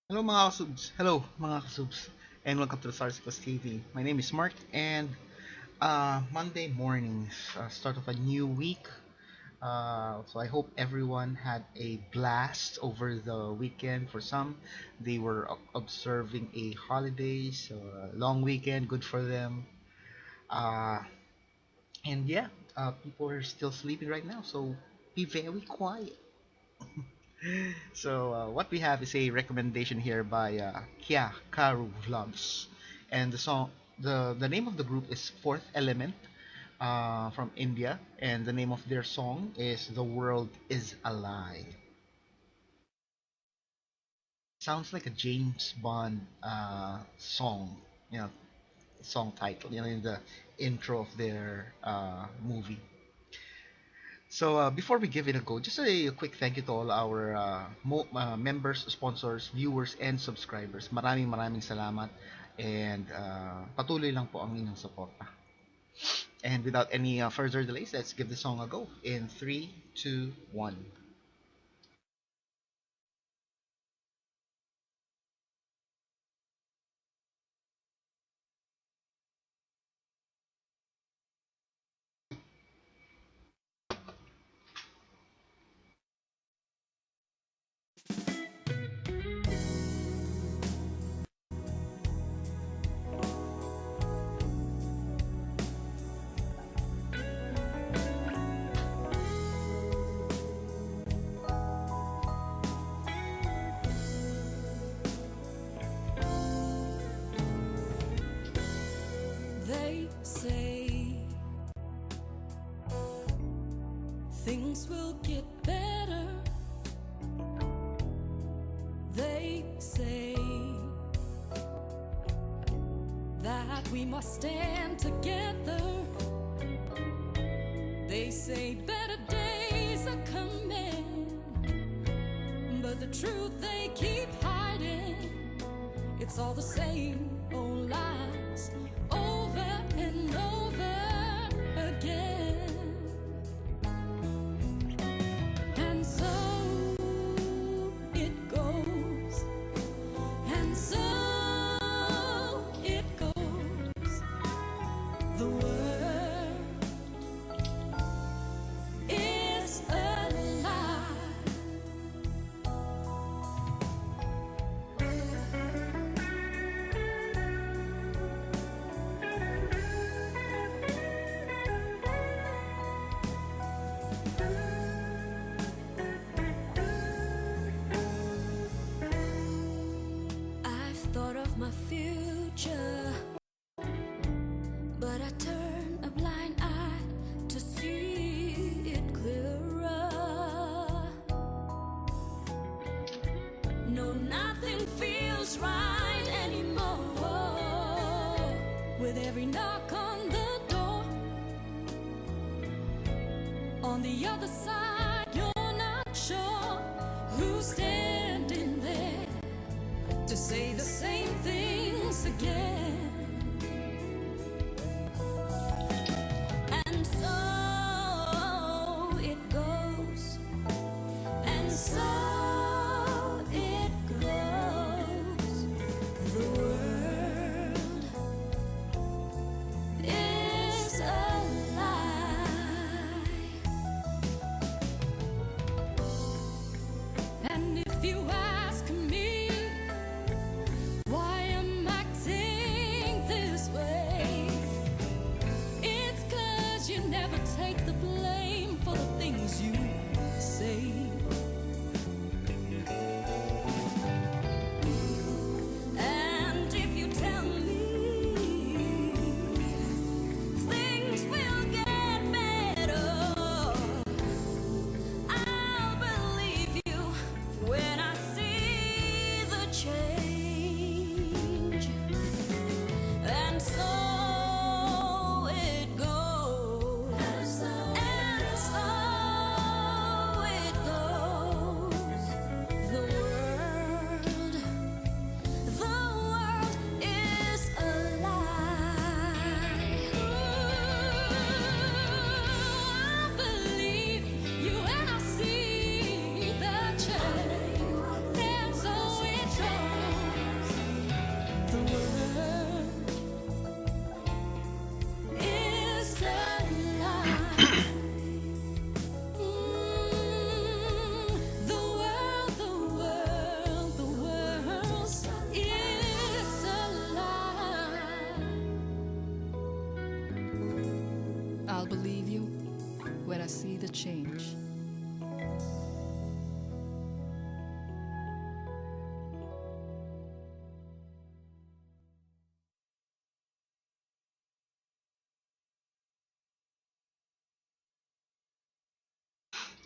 Hello mga kasubs. Hello mga kasubs. And welcome to the Sarsicles TV. My name is Mark and Monday mornings, start of a new week. So I hope everyone had a blast over the weekend. For some, they were observing a holiday, so a long weekend, good for them. Uh, and yeah, people are still sleeping right now, so be very quiet. So what we have is a recommendation here by Karu Vlogs, and the name of the group is Fourth Element, from India, and the name of their song is "The World Is a Lie." Sounds like a James Bond song, you know, song title, in the intro of their movie. So before we give it a go, just a quick thank you to all our members, sponsors, viewers, and subscribers. Maraming salamat and patuloy lang po ang inyong suporta. And without any further delays, let's give the song a go in 3, 2, 1. They say things will get better. They say that we must stand together. They say better days are coming, but the truth they keep hiding, it's all the same old lies over and over again. And so it goes, and so it goes. The world is a lie. I've thought of my future, but I turn a blind eye to see it clearer. No, nothing feels right anymore. With every knock on the door, on the other side, you're not sure who's standing there to say the same things again. And so it goes, and so it goes. The world is a lie. And if you ask me why I'm acting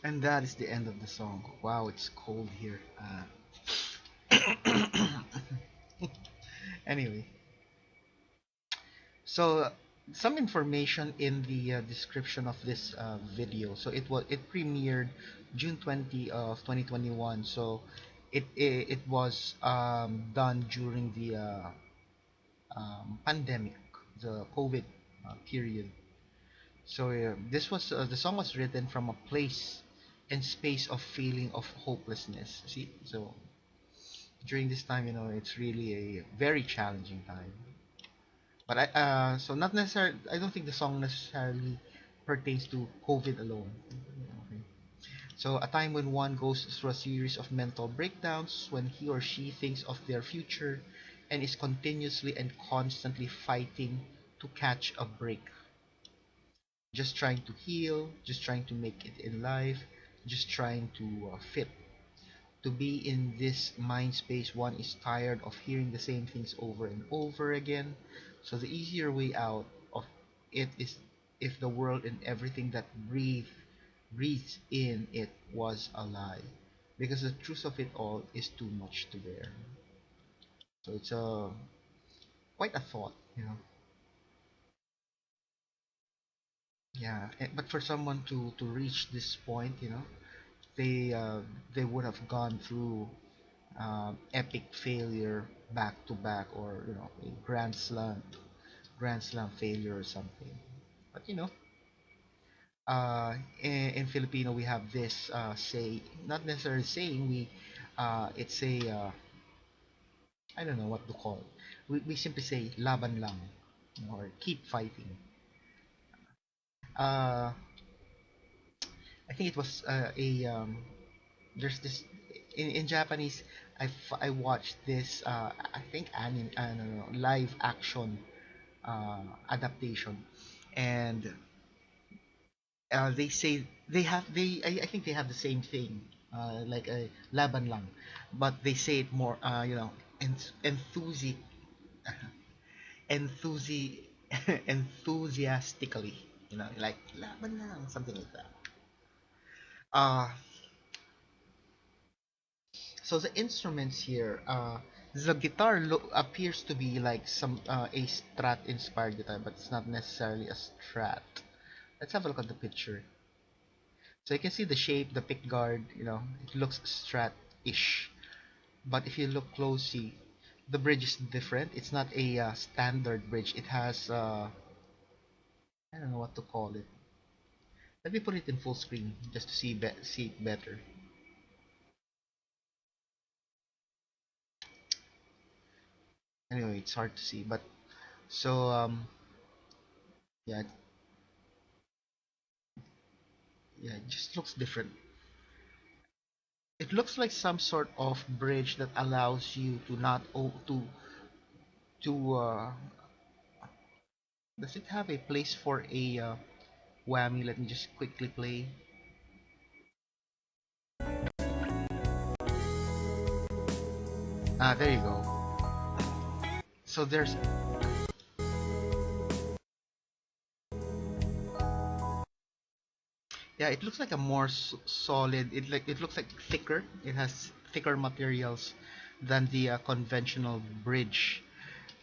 And that is the end of the song. Wow, it's cold here. Anyway, so some information in the description of this video. So it premiered June 20 of 2021. So it was done during the pandemic, the COVID period. So the song was written from a place and space of feeling of hopelessness. See, so during this time, it's really a very challenging time. But so not necessarily. I don't think the song necessarily pertains to COVID alone. Okay. So a time when one goes through a series of mental breakdowns, when he or she thinks of their future, and is continuously and constantly fighting to catch a break, just trying to heal, just trying to make it in life, just trying to fit. To be in this mind space, one is tired of hearing the same things over and over again. So the easier way out of it is if the world and everything that breathes in it was a lie. Because the truth of it all is too much to bear. So it's quite a thought. Yeah, but for someone to reach this point, they uh, they would have gone through epic failure back to back, or a grand slam failure or something. But in Filipino we have this say, not necessarily saying, it's a I don't know what to call it. We simply say laban lang, or keep fighting. uh, I think it was there's this in Japanese. I watched this I think no, live action adaptation, and they say I think they have the same thing, like a laban lang, but they say it more enthusi enthusi enthusiastically, like laban lang, something like that. uh So the instruments here, the guitar appears to be like a Strat inspired guitar, but it's not necessarily a Strat. Let's have a look at the picture. So you can see the shape, the pick guard. It looks Strat-ish. But if you look closely, the bridge is different. It's not a standard bridge. It has I don't know what to call it. Let me put it in full screen just to see it better. Anyway, it's hard to see, but so yeah, yeah, it just looks different. It looks like some sort of bridge that allows you to not to does it have a place for a whammy? Let me just quickly play. There you go. So there's yeah, it looks like a more solid. It looks like thicker. It has thicker materials than the conventional bridge,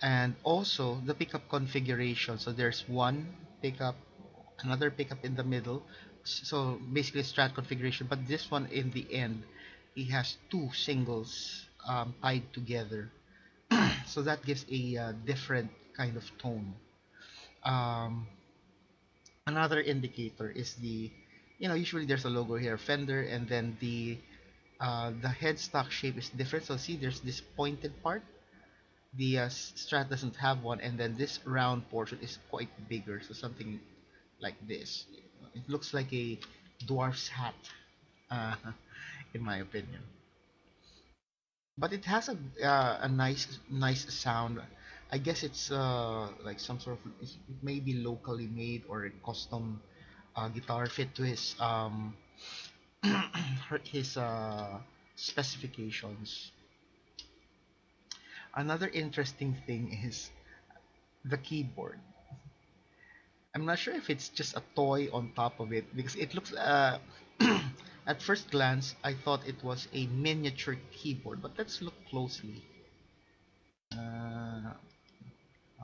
and also the pickup configuration. So there's one pickup, another pickup in the middle. So basically Strat configuration, but this one in the end, it has two singles tied together. So that gives a different kind of tone. Um, Another indicator is usually there's a logo here, Fender, and then the headstock shape is different. So see, there's this pointed part. The Strat doesn't have one, and then this round portion is quite bigger. So something like this. It looks like a dwarf's hat, uh, in my opinion. But it has a nice sound. I guess it's like some sort of, it may be locally made or a custom guitar fit to his specifications. Another interesting thing is the keyboard. I'm not sure if it's just a toy on top of it, because it looks At first glance, I thought it was a miniature keyboard, but let's look closely. Uh,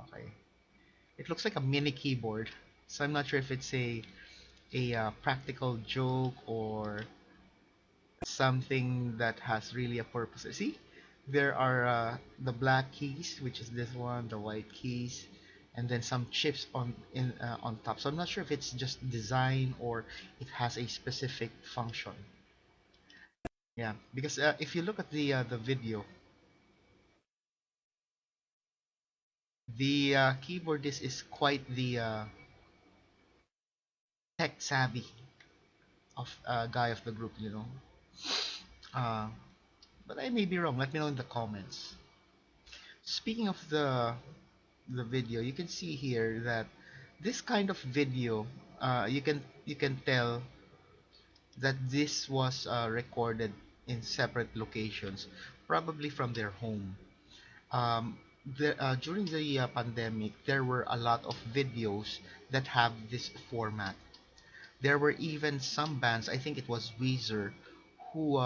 okay, it looks like a mini keyboard, so I'm not sure if it's a practical joke or something that has really a purpose. See, there are the black keys, which is this one, the white keys, and then some chips on top. So I'm not sure if it's just design or it has a specific function. Yeah, because if you look at the video, the keyboardist is quite the tech savvy of guy of the group, you know. Uh, but I may be wrong. Let me know in the comments. Speaking of the video, you can see here that this kind of video, you can tell that this was recorded in separate locations, probably from their home. During the pandemic, there were a lot of videos that have this format. There were even some bands, I think it was Weezer, who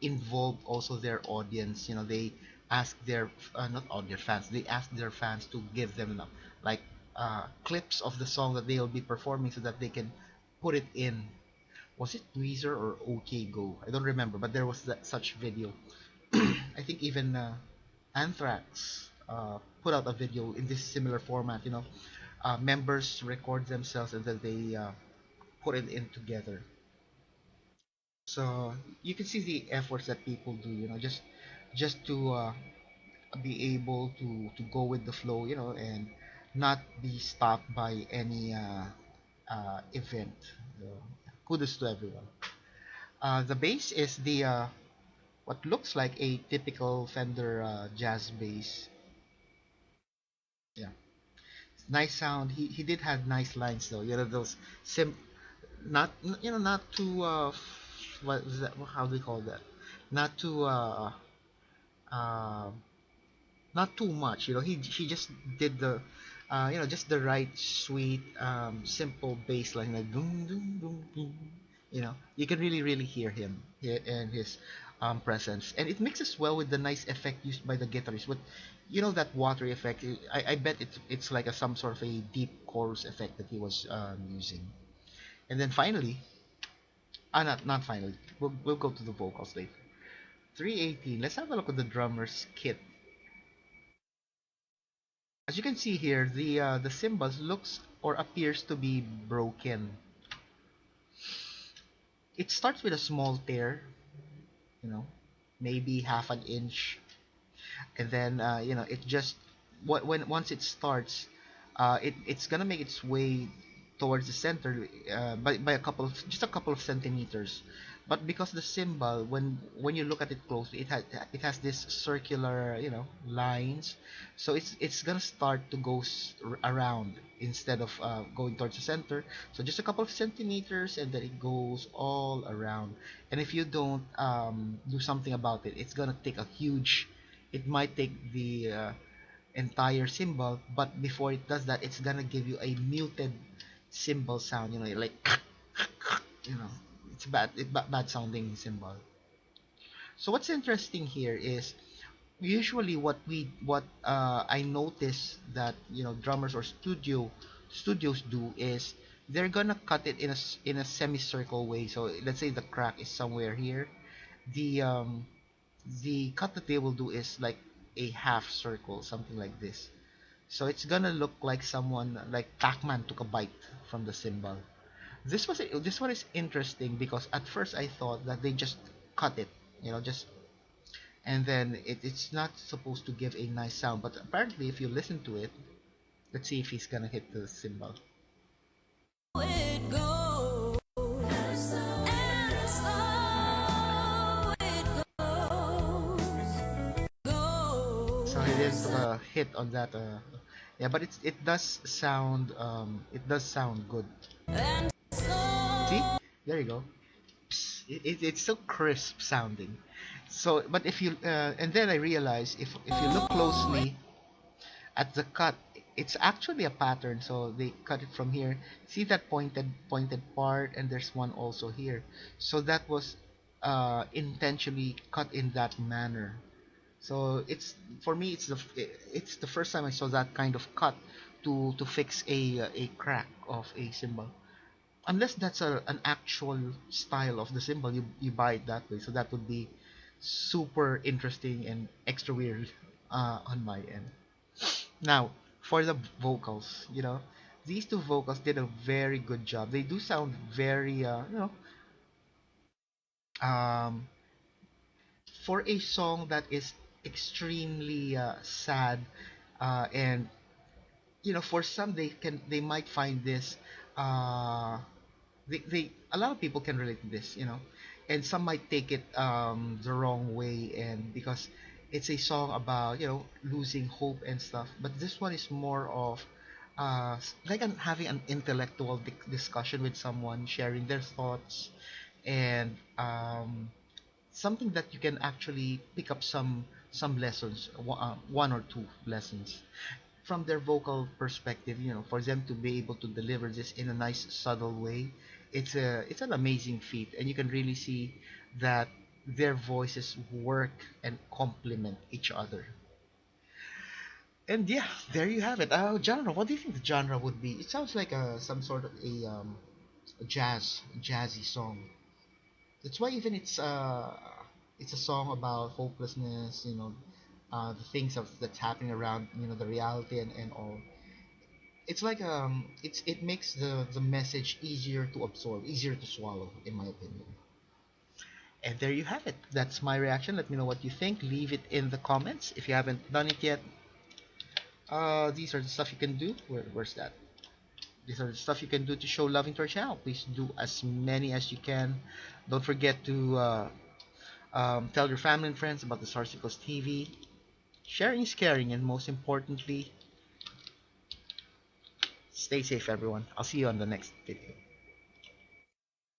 involved also their audience. You know, they asked their not all their fans, they asked their fans to give them like clips of the song that they'll be performing so that they can put it in. Was it Weezer or OK Go? I don't remember, but there was such video. I think even Anthrax put out a video in this similar format. You know, members record themselves and then they put it in together. So you can see the efforts that people do, you know, just to be able to go with the flow, you know, and not be stopped by any event. So, kudos to everyone. The bass is the what looks like a typical Fender jazz bass. Yeah, nice sound. He did have nice lines though. You know those sim not not too what is that, how do we call that, not too uh not too much, you know. He just did the just the right sweet simple bass line, like boom boom boom boom. You know, you can really hear him and his presence, and it mixes well with the nice effect used by the guitarist. But you know that watery effect, I bet it's like some sort of a deep chorus effect that he was using. And then finally, not finally. We'll go to the vocals later. 318. Let's have a look at the drummer's kit. As you can see here, the cymbals looks or appears to be broken. It starts with a small tear, you know, maybe half an inch, and then it just when once it starts, it's gonna make its way towards the center by a couple of centimeters. But because the symbol, when you look at it closely, it has this circular, lines. So it's gonna start to go around instead of going towards the center. So just a couple of centimeters, and then it goes all around. And if you don't do something about it, it's gonna take a huge. It might take the entire symbol, but before it does that, it's gonna give you a muted cymbal sound. Like you know, it's bad sounding cymbal. So what's interesting here is usually what I notice that drummers or studios do is they're gonna cut it in a semicircle way. So let's say the crack is somewhere here. The um the cut that they will do is like a half circle, something like this. So it's gonna look like someone like Pac-Man took a bite from the cymbal. This one is interesting because at first I thought that they just cut it, just and then it's not supposed to give a nice sound. But apparently, if you listen to it, let's see if he's gonna hit the cymbal. It goes, and so it So he didn't goes. hit on that. Yeah, but it does sound good. And See, so there you go. It's so crisp sounding. So, but if you and then I realized if you look it closely at the cut, it's actually a pattern. So they cut it from here. See that pointed part, and there's one also here. So that was intentionally cut in that manner. So it's for me, it's the first time I saw that kind of cut to fix a crack of a cymbal. Unless that's an actual style of the cymbal, you buy it that way. So that would be super interesting and extra weird on my end. Now, for the vocals, these two vocals did a very good job. They do sound very, um, for a song that is extremely sad, and for some they might find this, uh, they a lot of people can relate to this, and some might take it the wrong way, and because it's a song about losing hope and stuff, but this one is more of like having an intellectual discussion with someone, sharing their thoughts, and something that you can actually pick up some lessons, one or two lessons from their vocal perspective. For them to be able to deliver this in a nice subtle way, it's an amazing feat, and you can really see that their voices work and complement each other. And yeah, there you have it. Genre, what do you think the genre would be? It sounds like some sort of a jazzy song. That's why even it's a song about hopelessness, the things that's happening around, the reality and all. It's like it makes the message easier to absorb, easier to swallow, in my opinion. And there you have it. That's my reaction. Let me know what you think. Leave it in the comments if you haven't done it yet. These are the stuff you can do. Where's that? These are the stuff you can do to show loving to our channel. Please do as many as you can. Don't forget to tell your family and friends about the Sarsicles TV. Sharing is caring, and most importantly, stay safe, everyone. I'll see you on the next video.